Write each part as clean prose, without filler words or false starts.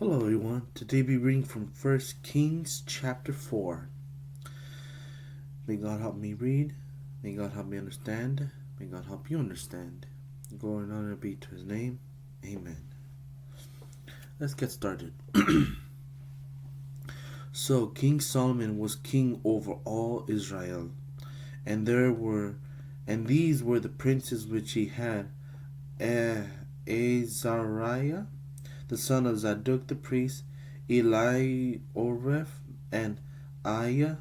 Hello everyone, today we'll be reading from 1 Kings chapter 4. May God help me read, may God help me understand, may God help you understand. Glory and honor be to his name, amen. Let's get started. So King Solomon was king over all Israel, and these were the princes which he had: Azariah, the son of Zadok the priest, Elioreph, and Aiah,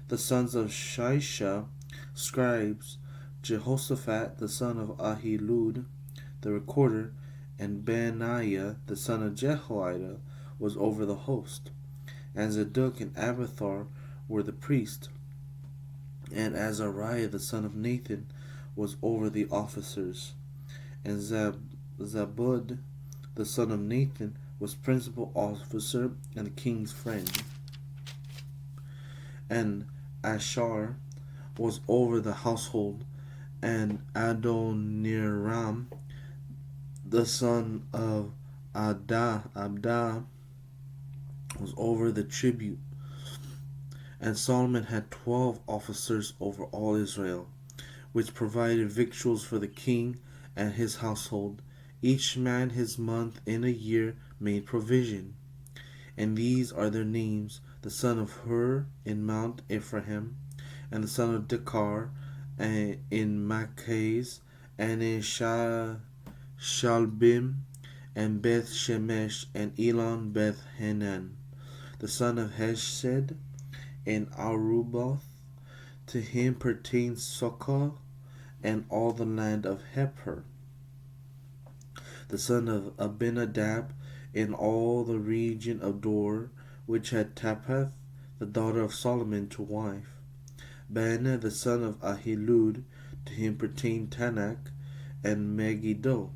the sons of Shisha, scribes, Jehoshaphat, the son of Ahilud, the recorder, and Benaiah, the son of Jehoiada, was over the host. And Zadok and Abiathar were the priests, and Azariah, the son of Nathan, was over the officers. And Zabud, the son of Nathan, was principal officer and the king's friend. And Ashar was over the household, and Adoniram, the son of Abda, was over the tribute. And Solomon had 12 officers over all Israel, which provided victuals for the king and his household. Each man his month in a year made provision. And these are their names: the son of Hur in Mount Ephraim, and the son of Dekar in Machaz, and in Shalbim, and Beth Shemesh, and Elon Beth Hanan, the son of Hesed in Aruboth. To him pertains Socoh and all the land of Hepher, the son of Abinadab in all the region of Dor, which had Taphath, the daughter of Solomon, to wife. Baanah, the son of Ahilud, to him pertained Tanakh and Megiddo,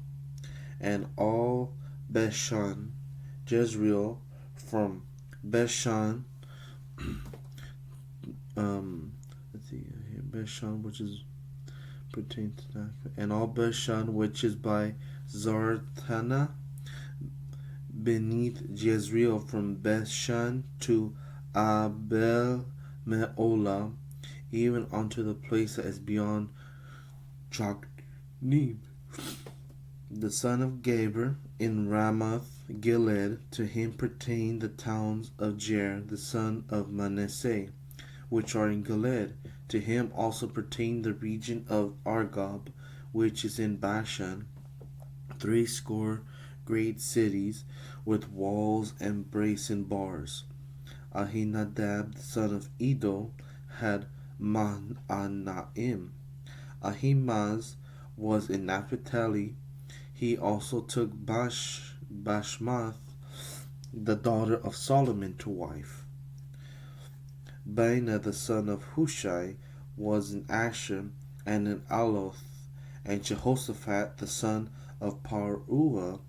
and all Bashan, Jezreel from Bashan, Bashan, which is pertains to Tanakh, and all Bashan which is by Zarthana, beneath Jezreel, from Bashan to Abel Meolah, even unto the place that is beyond Jokneam. The son of Gaber in Ramoth Gilead, to him pertain the towns of Jer, the son of Manasseh, which are in Gilead. To him also pertain the region of Argob, which is in Bashan, 80 great cities, with walls and brazen bars. Ahinadab, the son of Edo, had Mahanaim. Ahimaaz was in Naphtali. He also took Bashmath, the daughter of Solomon, to wife. Baanah, the son of Hushai, was in Asher and in Aloth, and Jehoshaphat, the son of Paruah,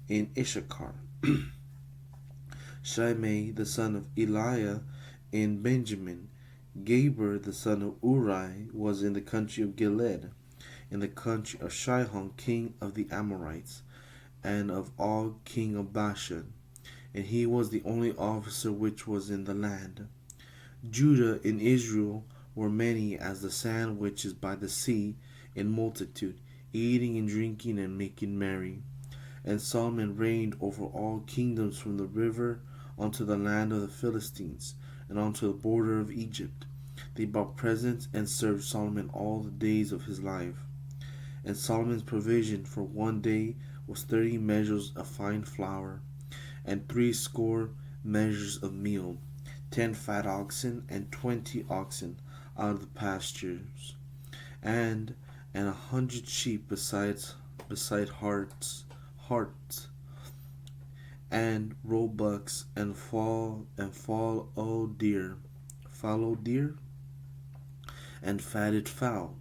in Issachar. Shimei, the son of Eliah, in Benjamin. Gaber, the son of Uri, was in the country of Gilead, in the country of Shihon, king of the Amorites, and of Og, king of Bashan, and he was the only officer which was in the land. Judah and Israel were many as the sand which is by the sea, in multitude, eating and drinking and making merry. And Solomon reigned over all kingdoms from the river unto the land of the Philistines, and unto the border of Egypt. They brought presents and served Solomon all the days of his life. And Solomon's provision for one day was 30 measures of fine flour, and 80 measures of meal, 10 fat oxen, and 20 oxen out of the pastures, and 100 sheep beside hearts, and roebucks, and fallow deer, and fatted fowl.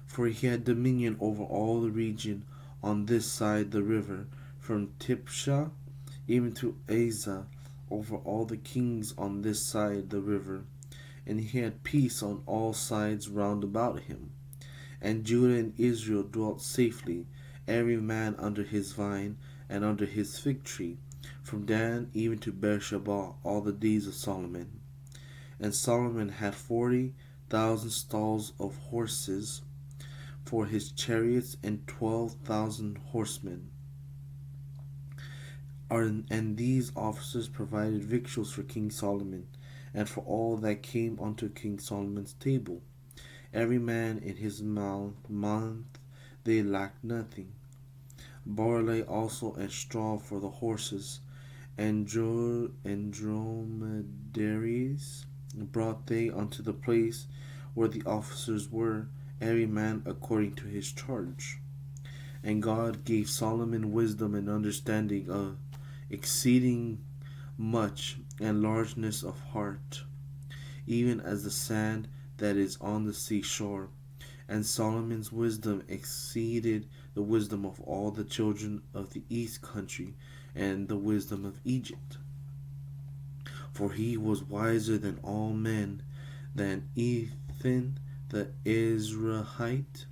For he had dominion over all the region on this side the river, from Tipsha even to Asa, over all the kings on this side the river. And he had peace on all sides round about him. And Judah and Israel dwelt safely, every man under his vine and under his fig tree, from Dan even to Beersheba, all the days of Solomon. And Solomon had 40,000 stalls of horses for his chariots and 12,000 horsemen. And these officers provided victuals for King Solomon, and for all that came unto King Solomon's table. Every man in his month they lacked nothing. Barley also and straw for the horses, and dromedaries brought they unto the place where the officers were, every man according to his charge. And God gave Solomon wisdom and understanding of exceeding much, and largeness of heart, even as the sand that is on the seashore. And Solomon's wisdom exceeded the wisdom of all the children of the east country, and the wisdom of Egypt. For he was wiser than all men, than Ethan the Ezrahite,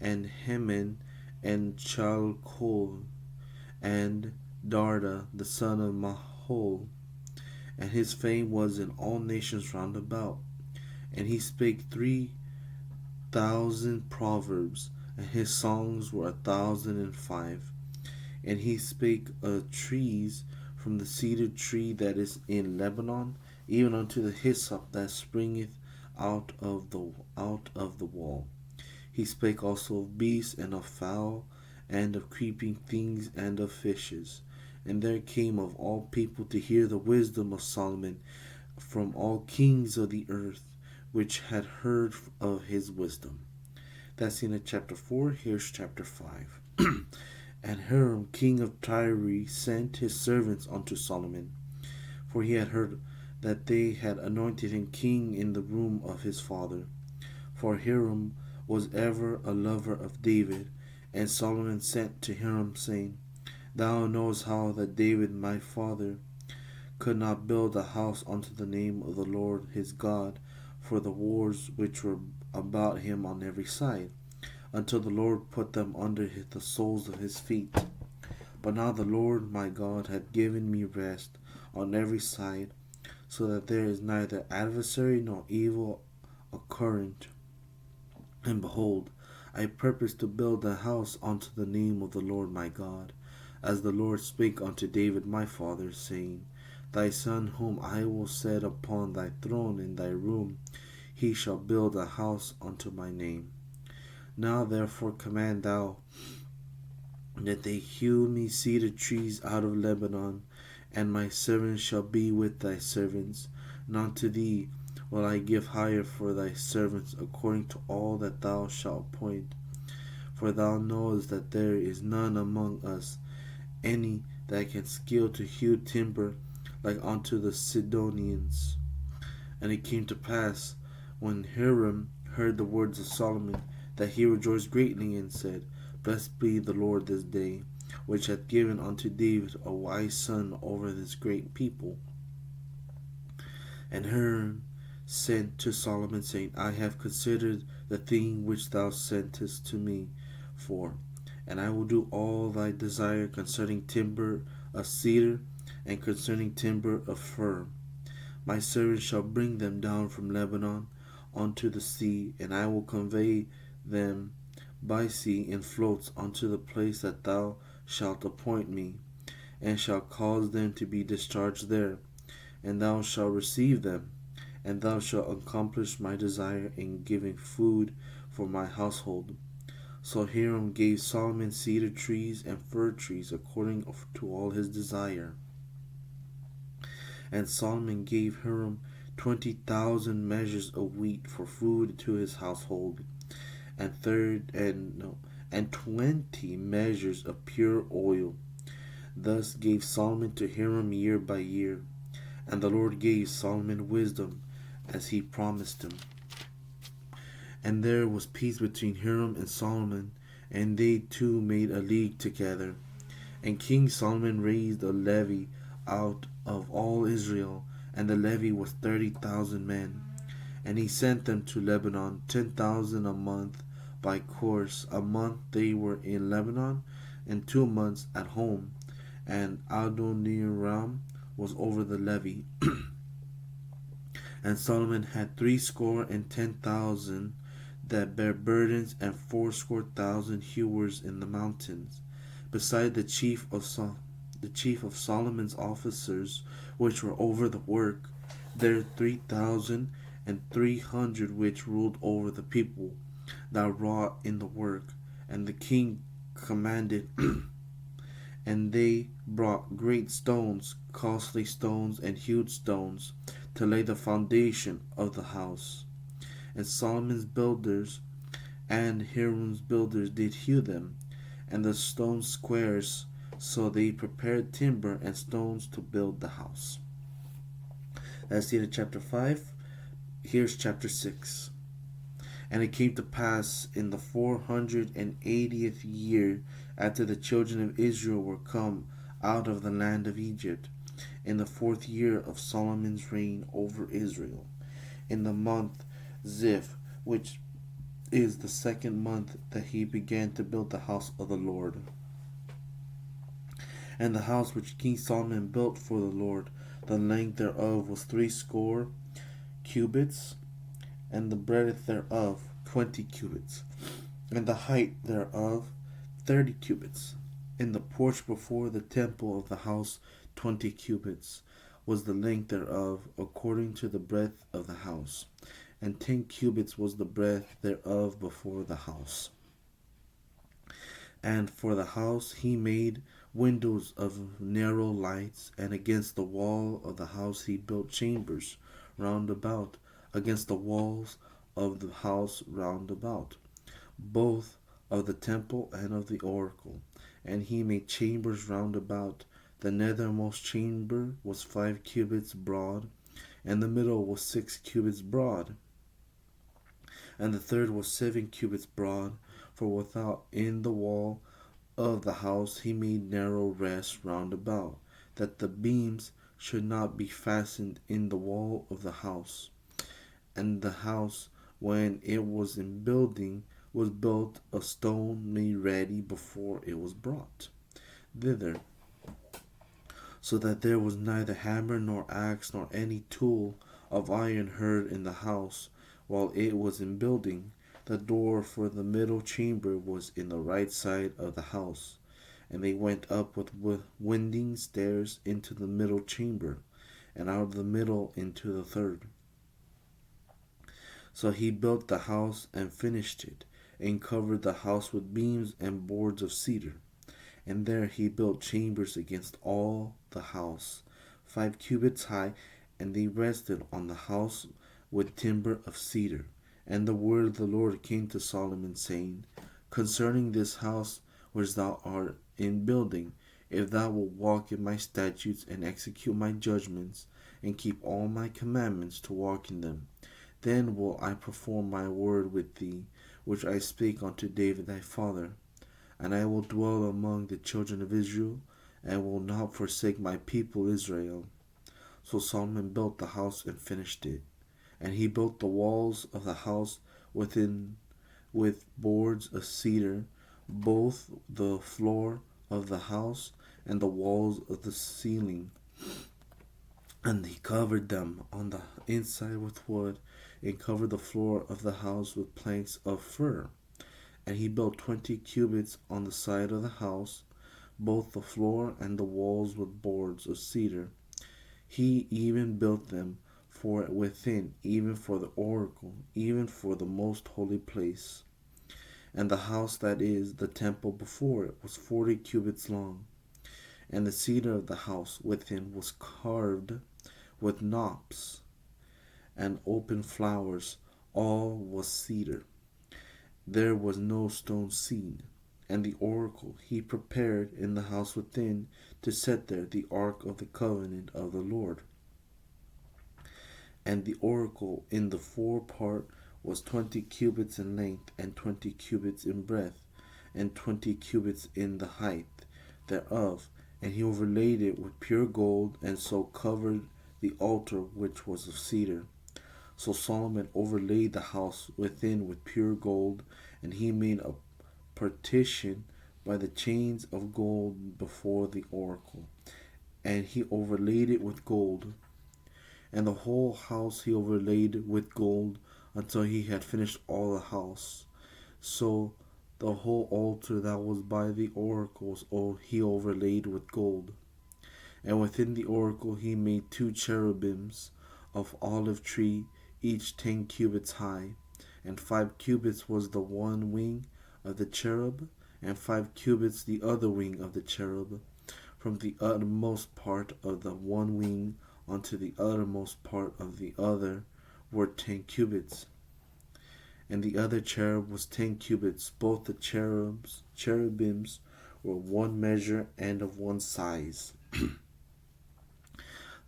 and Heman, and Chalcol, and Darda the son of Mahol. And his fame was in all nations round about. And he spake 3,000 proverbs, and his songs were 1,005. And he spake of trees, from the cedar tree that is in Lebanon, even unto the hyssop that springeth out of the wall. He spake also of beasts, and of fowl, and of creeping things, and of fishes. And there came of all people to hear the wisdom of Solomon, from all kings of the earth, which had heard of his wisdom. That's in chapter 4. Here's chapter 5. And Hiram, king of Tyre, sent his servants unto Solomon, for he had heard that they had anointed him king in the room of his father. For Hiram was ever a lover of David. And Solomon sent to Hiram, saying, Thou knowest how that David my father could not build a house unto the name of the Lord his God, for the wars which were about him on every side, until the Lord put them under the soles of his feet. But now the Lord my God hath given me rest on every side, so that there is neither adversary nor evil occurrent. And behold, I purpose to build a house unto the name of the Lord my God, as the Lord spake unto David my father, saying, Thy son whom I will set upon thy throne in thy room, he shall build a house unto my name. Now therefore command thou that they hew me cedar trees out of Lebanon, and my servants shall be with thy servants, and unto thee will I give hire for thy servants according to all that thou shalt appoint. For thou knowest that there is none among us any that can skill to hew timber like unto the Sidonians. And it came to pass, when Hiram heard the words of Solomon, that he rejoiced greatly, and said, Blessed be the Lord this day, which hath given unto David a wise son over this great people. And Hiram sent to Solomon, saying, I have considered the thing which thou sentest to me for, and I will do all thy desire concerning timber of cedar, and concerning timber of fir. My servants shall bring them down from Lebanon unto the sea, and I will convey them by sea in floats unto the place that thou shalt appoint me, and shall cause them to be discharged there, and thou shalt receive them, and thou shalt accomplish my desire in giving food for my household. So Hiram gave Solomon cedar trees and fir trees according to all his desire. And Solomon gave Hiram 20,000 measures of wheat for food to his household, and 20 measures of pure oil. Thus gave Solomon to Hiram year by year. And the Lord gave Solomon wisdom, as he promised him. And there was peace between Hiram and Solomon, and they two made a league together. And King Solomon raised a levy out of all Israel, and the levy was 30,000 men. And he sent them to Lebanon, 10,000 a month by course. A month they were in Lebanon, and 2 months at home. and Adoniram was over the levy. And Solomon had 70,010 that bare burdens, and 80,000 hewers in the mountains, beside the chief of Solomon's officers, which were over the work. There 3,300 which ruled over the people that wrought in the work. And the king commanded, and they brought great stones, costly stones, and huge stones, to lay the foundation of the house. And Solomon's builders and Hiram's builders did hew them, and the stone squares. So they prepared timber and stones to build the house. That's the end of chapter 5. Here's chapter 6. And it came to pass in the 480th year after the children of Israel were come out of the land of Egypt, in the 4th year of Solomon's reign over Israel, in the month Ziph, which is the 2nd month, that he began to build the house of the Lord. And the house which King Solomon built for the Lord, the length thereof was 80 cubits, and the breadth thereof 20 cubits, and the height thereof 30 cubits. In the porch before the temple of the house 20 cubits was the length thereof, according to the breadth of the house, and 10 cubits was the breadth thereof before the house. And for the house he made windows of narrow lights, and against the wall of the house he built chambers round about, against the walls of the house round about, both of the temple and of the oracle. And he made chambers round about. The nethermost chamber was 5 cubits broad, and the middle was 6 cubits broad, and the third was 7 cubits broad. For without in the wall of the house he made narrow rests round about, that the beams should not be fastened in the wall of the house. And the house, when it was in building, was built of stone made ready before it was brought thither, so that there was neither hammer nor axe nor any tool of iron heard in the house while it was in building. The door for the middle chamber was in the right side of the house, and they went up with winding stairs into the middle chamber, and out of the middle into the third. So he built the house and finished it, and covered the house with beams and boards of cedar. And there he built chambers against all the house, 5 cubits high, and they rested on the house with timber of cedar. And the word of the Lord came to Solomon, saying, Concerning this house which thou art in building, if thou wilt walk in my statutes, and execute my judgments, and keep all my commandments to walk in them, then will I perform my word with thee, which I spake unto David thy father. And I will dwell among the children of Israel, and will not forsake my people Israel. So Solomon built the house and finished it. And he built the walls of the house within with boards of cedar, both the floor of the house and the walls of the ceiling. And he covered them on the inside with wood, and covered the floor of the house with planks of fir. And he built 20 cubits on the side of the house, both the floor and the walls with boards of cedar. He even built them for within, even for the oracle, even for the most holy place. And the house that is the temple before it was 40 cubits long. And the cedar of the house within was carved with knops and open flowers, all was cedar. There was no stone seen. And the oracle he prepared in the house within, to set there the ark of the covenant of the Lord. And the oracle in the forepart was 20 cubits in length, and 20 cubits in breadth, and 20 cubits in the height thereof. And he overlaid it with pure gold, and so covered the altar which was of cedar. So Solomon overlaid the house within with pure gold, and he made a partition by the chains of gold before the oracle, and he overlaid it with gold. And the whole house he overlaid with gold until he had finished all the house. So the whole altar that was by the oracles he overlaid with gold. And within the oracle he made 2 cherubims of olive tree, each 10 cubits high, and 5 cubits was the one wing of the cherub, and 5 cubits the other wing of the cherub. From the uttermost part of the one wing unto the uttermost part of the other were 10 cubits. And the other cherub was 10 cubits. Both the cherubims were one measure and of one size.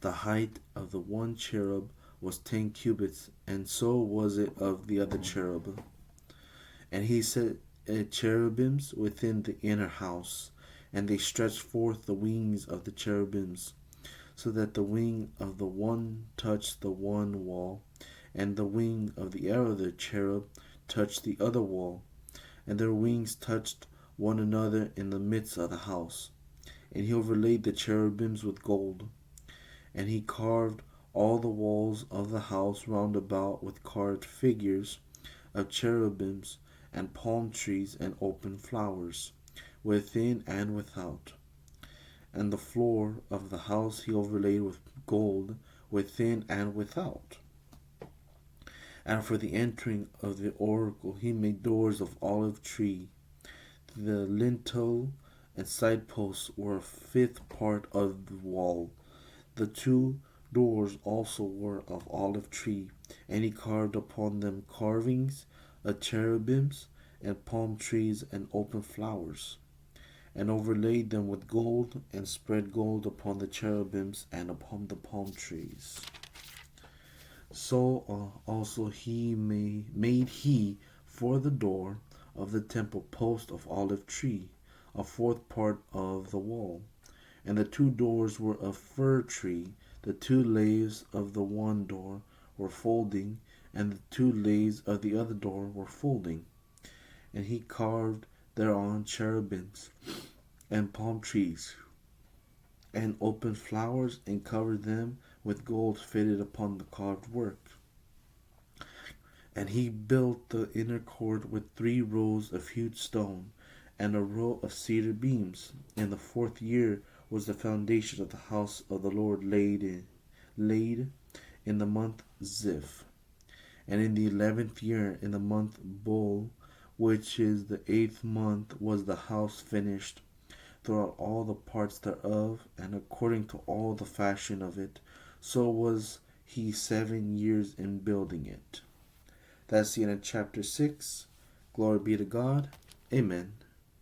The height of the one cherub was 10 cubits, and so was it of the other cherub. And he set cherubims within the inner house, and they stretched forth the wings of the cherubims, so that the wing of the one touched the one wall, and the wing of the other cherub touched the other wall, and their wings touched one another in the midst of the house. And he overlaid the cherubims with gold. And he carved all the walls of the house round about with carved figures of cherubims and palm trees and open flowers, within and without. And the floor of the house he overlaid with gold, within and without. And for the entering of the oracle he made doors of olive tree. The lintel and side posts were a 5th part of the wall. The 2 doors also were of olive tree, and he carved upon them carvings of cherubims and palm trees and open flowers, and overlaid them with gold, and spread gold upon the cherubims and upon the palm trees. So also he made he for the door of the temple post of olive tree, a 4th part of the wall. And the 2 doors were of fir tree. The 2 laths of the one door were folding, and the 2 laths of the other door were folding. And he carved thereon cherubims and palm trees and open flowers, and covered them with gold fitted upon the carved work. And he built the inner court with 3 rows of hewed stone, and a row of cedar beams. In the 4th year was the foundation of the house of the Lord laid in the month Ziph. And in the 11th year, in the month Bul, which is the 8th month, was the house finished, throughout all the parts thereof, and according to all the fashion of it. So was he 7 years in building it. That's the end of chapter 6. Glory be to God. Amen.